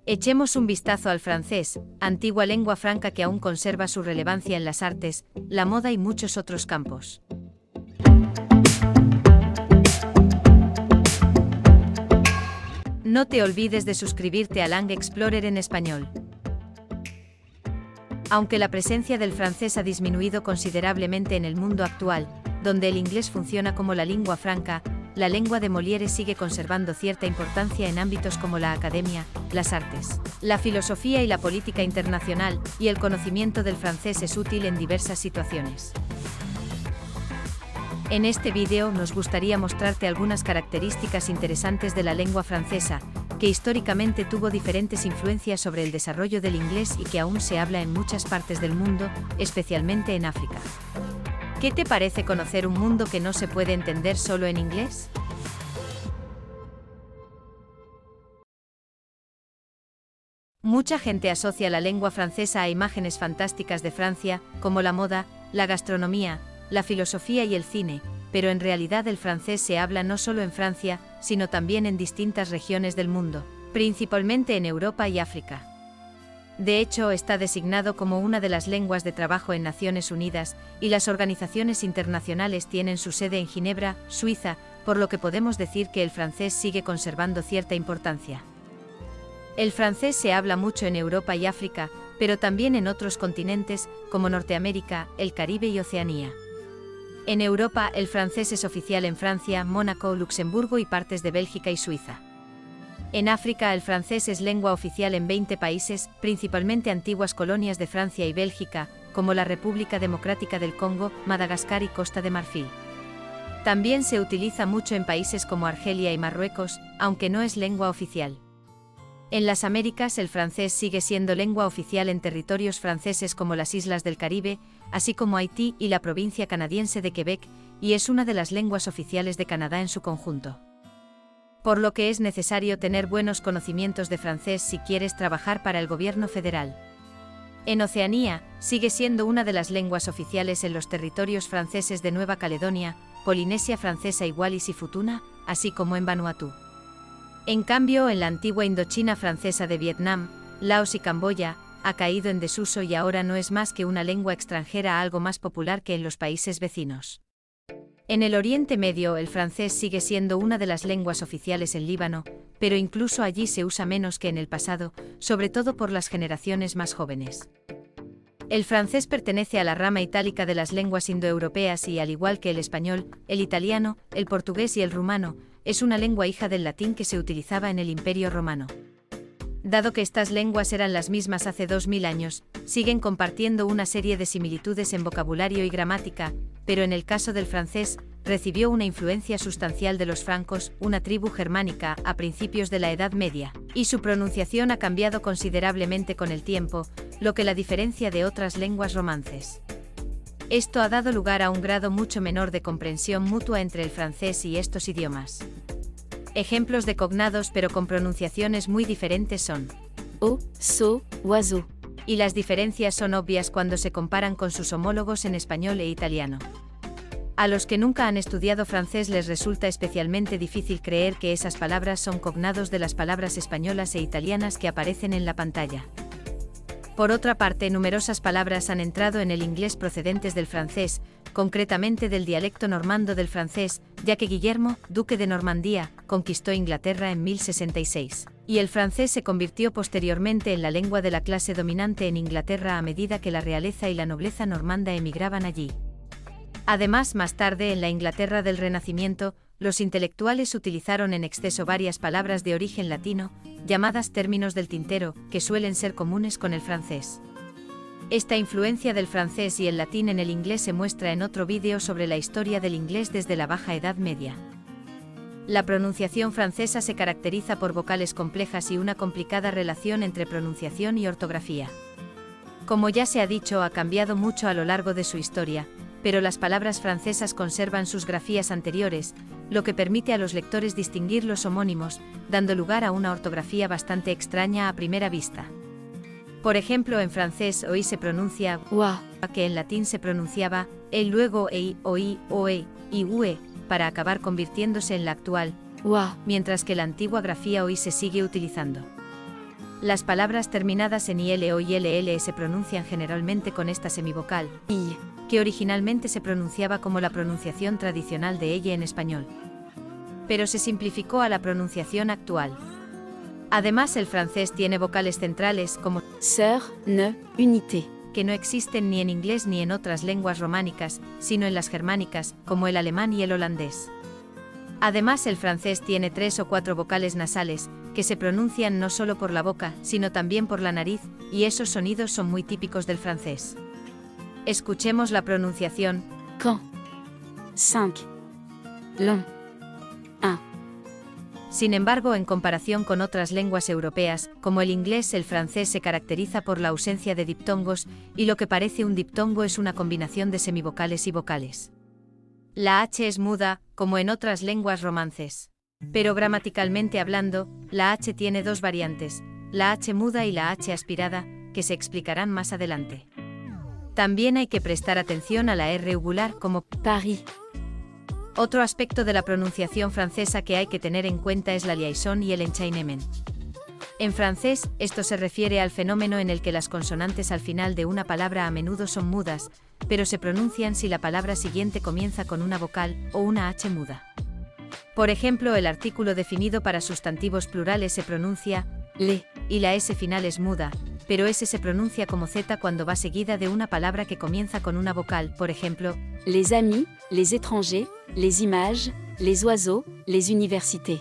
Echemos un vistazo al francés, antigua lengua franca que aún conserva su relevancia en las artes, la moda y muchos otros campos. No te olvides de suscribirte a Lang Explorer en español. Aunque la presencia del francés ha disminuido considerablemente en el mundo actual, donde el inglés funciona como la lengua franca, la lengua de Molière sigue conservando cierta importancia en ámbitos como la academia, las artes, la filosofía y la política internacional, y el conocimiento del francés es útil en diversas situaciones. En este vídeo nos gustaría mostrarte algunas características interesantes de la lengua francesa, que históricamente tuvo diferentes influencias sobre el desarrollo del inglés y que aún se habla en muchas partes del mundo, especialmente en África. ¿Qué te parece conocer un mundo que no se puede entender solo en inglés? Mucha gente asocia la lengua francesa a imágenes fantásticas de Francia, como la moda, la gastronomía, la filosofía y el cine, pero en realidad el francés se habla no solo en Francia, sino también en distintas regiones del mundo, principalmente en Europa y África. De hecho, está designado como una de las lenguas de trabajo en Naciones Unidas, y las organizaciones internacionales tienen su sede en Ginebra, Suiza, por lo que podemos decir que el francés sigue conservando cierta importancia. El francés se habla mucho en Europa y África, pero también en otros continentes, como Norteamérica, el Caribe y Oceanía. En Europa, el francés es oficial en Francia, Mónaco, Luxemburgo y partes de Bélgica y Suiza. En África, el francés es lengua oficial en 20 países, principalmente antiguas colonias de Francia y Bélgica, como la República Democrática del Congo, Madagascar y Costa de Marfil. También se utiliza mucho en países como Argelia y Marruecos, aunque no es lengua oficial. En las Américas, el francés sigue siendo lengua oficial en territorios franceses como las islas del Caribe, así como Haití y la provincia canadiense de Quebec, y es una de las lenguas oficiales de Canadá en su conjunto. Por lo que es necesario tener buenos conocimientos de francés si quieres trabajar para el gobierno federal. En Oceanía, sigue siendo una de las lenguas oficiales en los territorios franceses de Nueva Caledonia, Polinesia Francesa y Wallis y Futuna, así como en Vanuatu. En cambio, en la antigua Indochina francesa de Vietnam, Laos y Camboya, ha caído en desuso y ahora no es más que una lengua extranjera algo más popular que en los países vecinos. En el Oriente Medio, el francés sigue siendo una de las lenguas oficiales en Líbano, pero incluso allí se usa menos que en el pasado, sobre todo por las generaciones más jóvenes. El francés pertenece a la rama itálica de las lenguas indoeuropeas y, al igual que el español, el italiano, el portugués y el rumano, es una lengua hija del latín que se utilizaba en el Imperio Romano. Dado que estas lenguas eran las mismas hace 2000 años, siguen compartiendo una serie de similitudes en vocabulario y gramática, pero en el caso del francés, recibió una influencia sustancial de los francos, una tribu germánica, a principios de la Edad Media, y su pronunciación ha cambiado considerablemente con el tiempo, lo que la diferencia de otras lenguas romances. Esto ha dado lugar a un grado mucho menor de comprensión mutua entre el francés y estos idiomas. Ejemplos de cognados pero con pronunciaciones muy diferentes son o, so, oiseau, y las diferencias son obvias cuando se comparan con sus homólogos en español e italiano. A los que nunca han estudiado francés les resulta especialmente difícil creer que esas palabras son cognados de las palabras españolas e italianas que aparecen en la pantalla. Por otra parte, numerosas palabras han entrado en el inglés procedentes del francés, concretamente del dialecto normando del francés, ya que Guillermo, duque de Normandía, conquistó Inglaterra en 1066, y el francés se convirtió posteriormente en la lengua de la clase dominante en Inglaterra a medida que la realeza y la nobleza normanda emigraban allí. Además, más tarde, en la Inglaterra del Renacimiento, los intelectuales utilizaron en exceso varias palabras de origen latino, llamadas términos del tintero, que suelen ser comunes con el francés. Esta influencia del francés y el latín en el inglés se muestra en otro vídeo sobre la historia del inglés desde la Baja Edad Media. La pronunciación francesa se caracteriza por vocales complejas y una complicada relación entre pronunciación y ortografía. Como ya se ha dicho, ha cambiado mucho a lo largo de su historia, pero las palabras francesas conservan sus grafías anteriores, lo que permite a los lectores distinguir los homónimos, dando lugar a una ortografía bastante extraña a primera vista. Por ejemplo, en francés OI se pronuncia OA, que en latín se pronunciaba e, luego EI, OI, OE y UE, para acabar convirtiéndose en la actual OA, mientras que la antigua grafía OI se sigue utilizando. Las palabras terminadas en IL o ILL se pronuncian generalmente con esta semivocal, I, que originalmente se pronunciaba como la pronunciación tradicional de ella en español. Pero se simplificó a la pronunciación actual. Además, el francés tiene vocales centrales como sœur, ne, unité, que no existen ni en inglés ni en otras lenguas románicas, sino en las germánicas, como el alemán y el holandés. Además, el francés tiene 3 o 4 vocales nasales, que se pronuncian no solo por la boca, sino también por la nariz, y esos sonidos son muy típicos del francés. Escuchemos la pronunciación. quand, 5, long, 1. Sin embargo, en comparación con otras lenguas europeas, como el inglés, el francés se caracteriza por la ausencia de diptongos, y lo que parece un diptongo es una combinación de semivocales y vocales. La H es muda, como en otras lenguas romances. Pero gramaticalmente hablando, la H tiene dos variantes, la H muda y la H aspirada, que se explicarán más adelante. También hay que prestar atención a la R uvular como Paris. Otro aspecto de la pronunciación francesa que hay que tener en cuenta es la liaison y el enchaînement. En francés, esto se refiere al fenómeno en el que las consonantes al final de una palabra a menudo son mudas, pero se pronuncian si la palabra siguiente comienza con una vocal o una H muda. Por ejemplo, el artículo definido para sustantivos plurales se pronuncia le, y la S final es muda, pero S se pronuncia como Z cuando va seguida de una palabra que comienza con una vocal, por ejemplo, Les amis, les étrangers, les images, les oiseaux, les universités.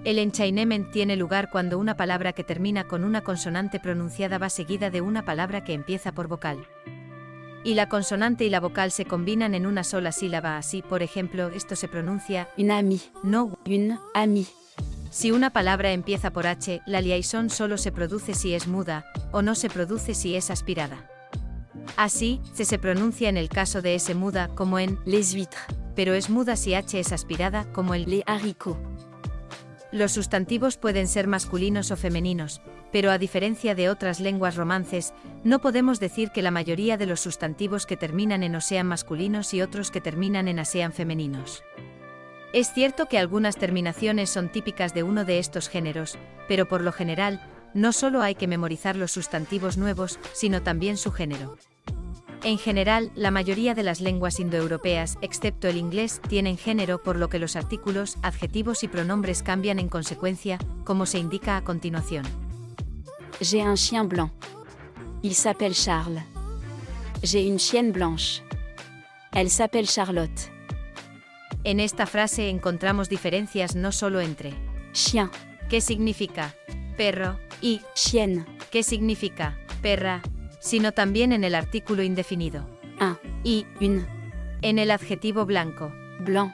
El enchaînement tiene lugar cuando una palabra que termina con una consonante pronunciada va seguida de una palabra que empieza por vocal. Y la consonante y la vocal se combinan en una sola sílaba, así, por ejemplo, esto se pronuncia Une amie, no. une amie. Si una palabra empieza por H, la liaison solo se produce si es muda, o no se produce si es aspirada. Así, se pronuncia en el caso de S muda como en Les huîtres, pero es muda si H es aspirada como el les haricots. Los sustantivos pueden ser masculinos o femeninos, pero a diferencia de otras lenguas romances, no podemos decir que la mayoría de los sustantivos que terminan en o sean masculinos y otros que terminan en a sean femeninos. Es cierto que algunas terminaciones son típicas de uno de estos géneros, pero por lo general, no solo hay que memorizar los sustantivos nuevos, sino también su género. En general, la mayoría de las lenguas indoeuropeas, excepto el inglés, tienen género, por lo que los artículos, adjetivos y pronombres cambian en consecuencia, como se indica a continuación. J'ai un chien blanc. Il s'appelle Charles. J'ai une chienne blanche. Elle s'appelle Charlotte. En esta frase encontramos diferencias no solo entre Chien, ¿qué significa perro? Y chienne, ¿qué significa perra? Sino también en el artículo indefinido. un, Y une, en el adjetivo blanco. blanc,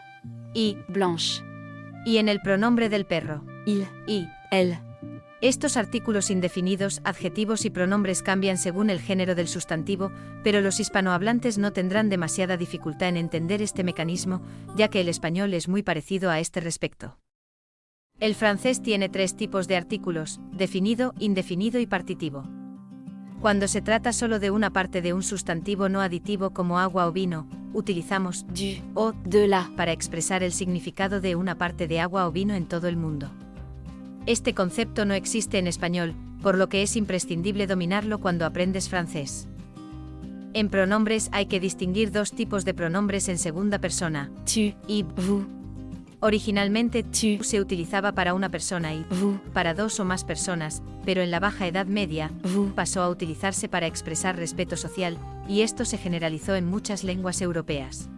Y blanche. y en el pronombre del perro. Il, Y elle. estos artículos indefinidos, adjetivos y pronombres cambian según el género del sustantivo, pero los hispanohablantes no tendrán demasiada dificultad en entender este mecanismo, ya que el español es muy parecido a este respecto. El francés tiene 3 tipos de artículos: definido, indefinido y partitivo. Cuando se trata solo de una parte de un sustantivo no aditivo como agua o vino, utilizamos Du, o de la, para expresar el significado de una parte de agua o vino en todo el mundo. Este concepto no existe en español, por lo que es imprescindible dominarlo cuando aprendes francés. En pronombres hay que distinguir 2 tipos de pronombres en segunda persona, tu, y vous, originalmente tu se utilizaba para una persona y vous, para 2 o más personas, pero en la Baja Edad Media, vous. pasó a utilizarse para expresar respeto social, y esto se generalizó en muchas lenguas europeas.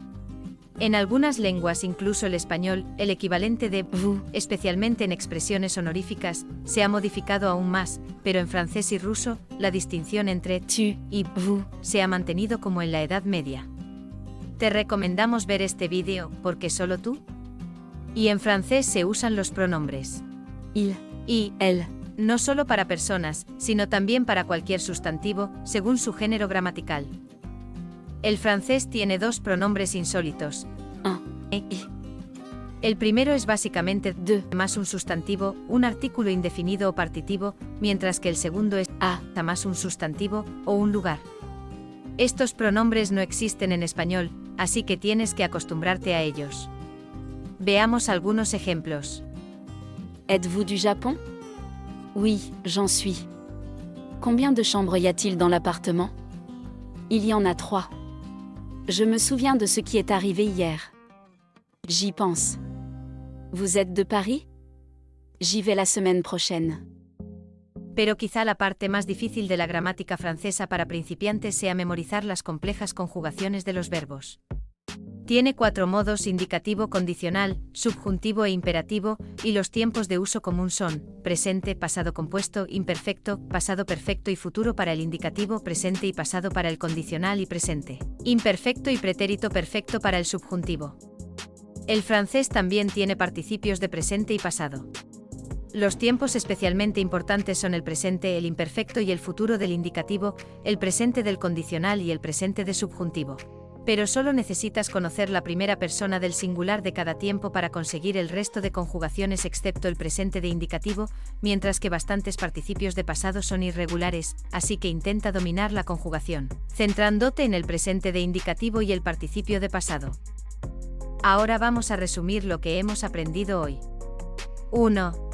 En algunas lenguas, incluso el español, el equivalente de vous, especialmente en expresiones honoríficas, se ha modificado aún más, pero en francés y ruso, la distinción entre Tu, y vous. se ha mantenido como en la Edad Media. Te recomendamos ver este vídeo, porque solo tú. Y en francés se usan los pronombres Il, y elle. no solo para personas, sino también para cualquier sustantivo, según su género gramatical. El francés tiene 2 pronombres insólitos. Un, E, y. El primero es básicamente de, más un sustantivo, un artículo indefinido o partitivo, mientras que el segundo es a, más un sustantivo o un lugar. Estos pronombres no existen en español, así que tienes que acostumbrarte a ellos. Veamos algunos ejemplos. êtes-vous du Japon? Oui, j'en suis. Combien de chambres y a-t-il dans l'appartement? Il y en a 3. Je me souviens de ce qui est arrivé hier. J'y pense. Vous êtes de Paris? J'y vais la semaine prochaine. Pero quizá la parte más difícil de la gramática francesa para principiantes sea memorizar las complejas conjugaciones de los verbos. Tiene 4 modos: indicativo, condicional, subjuntivo e imperativo, y los tiempos de uso común son presente, pasado compuesto, imperfecto, pasado perfecto y futuro para el indicativo, presente y pasado para el condicional y presente, imperfecto y pretérito perfecto para el subjuntivo. El francés también tiene participios de presente y pasado. Los tiempos especialmente importantes son el presente, el imperfecto y el futuro del indicativo, el presente del condicional y el presente de subjuntivo. Pero solo necesitas conocer la primera persona del singular de cada tiempo para conseguir el resto de conjugaciones excepto el presente de indicativo, mientras que bastantes participios de pasado son irregulares, así que intenta dominar la conjugación, centrándote en el presente de indicativo y el participio de pasado. Ahora vamos a resumir lo que hemos aprendido hoy. 1.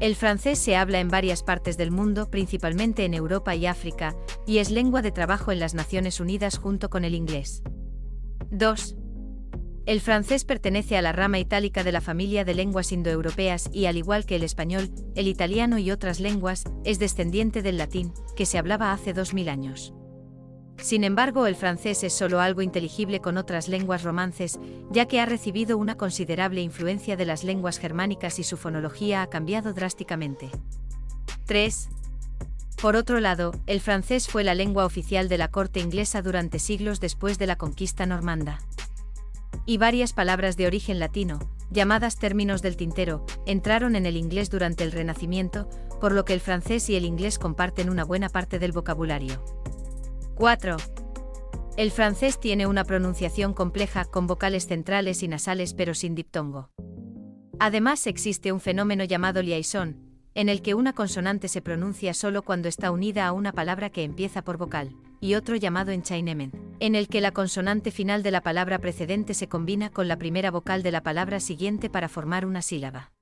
El francés se habla en varias partes del mundo, principalmente en Europa y África, y es lengua de trabajo en las Naciones Unidas junto con el inglés. 2. El francés pertenece a la rama itálica de la familia de lenguas indoeuropeas y, al igual que el español, el italiano y otras lenguas, es descendiente del latín, que se hablaba hace 2000 años. Sin embargo, el francés es solo algo inteligible con otras lenguas romances, ya que ha recibido una considerable influencia de las lenguas germánicas y su fonología ha cambiado drásticamente. 3. Por otro lado, el francés fue la lengua oficial de la corte inglesa durante siglos después de la conquista normanda. Y varias palabras de origen latino, llamadas términos del tintero, entraron en el inglés durante el Renacimiento, por lo que el francés y el inglés comparten una buena parte del vocabulario. 4. El francés tiene una pronunciación compleja con vocales centrales y nasales pero sin diptongo. Además existe un fenómeno llamado liaison, en el que una consonante se pronuncia solo cuando está unida a una palabra que empieza por vocal, y otro llamado enchainement, en el que la consonante final de la palabra precedente se combina con la primera vocal de la palabra siguiente para formar una sílaba.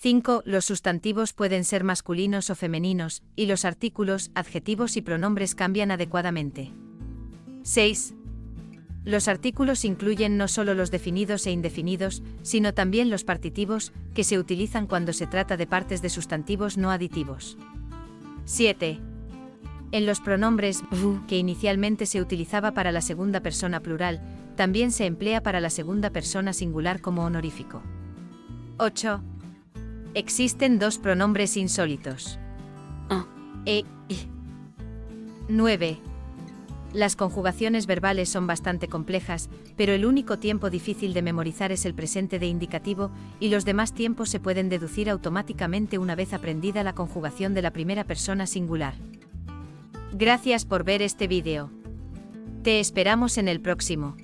5. Los sustantivos pueden ser masculinos o femeninos, y los artículos, adjetivos y pronombres cambian adecuadamente. 6. Los artículos incluyen no solo los definidos e indefinidos, sino también los partitivos, que se utilizan cuando se trata de partes de sustantivos no aditivos. 7. En los pronombres vous, que inicialmente se utilizaba para la segunda persona plural, también se emplea para la segunda persona singular como honorífico. 8. Existen 2 pronombres insólitos. E, I. 9. Las conjugaciones verbales son bastante complejas, pero el único tiempo difícil de memorizar es el presente de indicativo, y los demás tiempos se pueden deducir automáticamente una vez aprendida la conjugación de la primera persona singular. Gracias por ver este vídeo. Te esperamos en el próximo.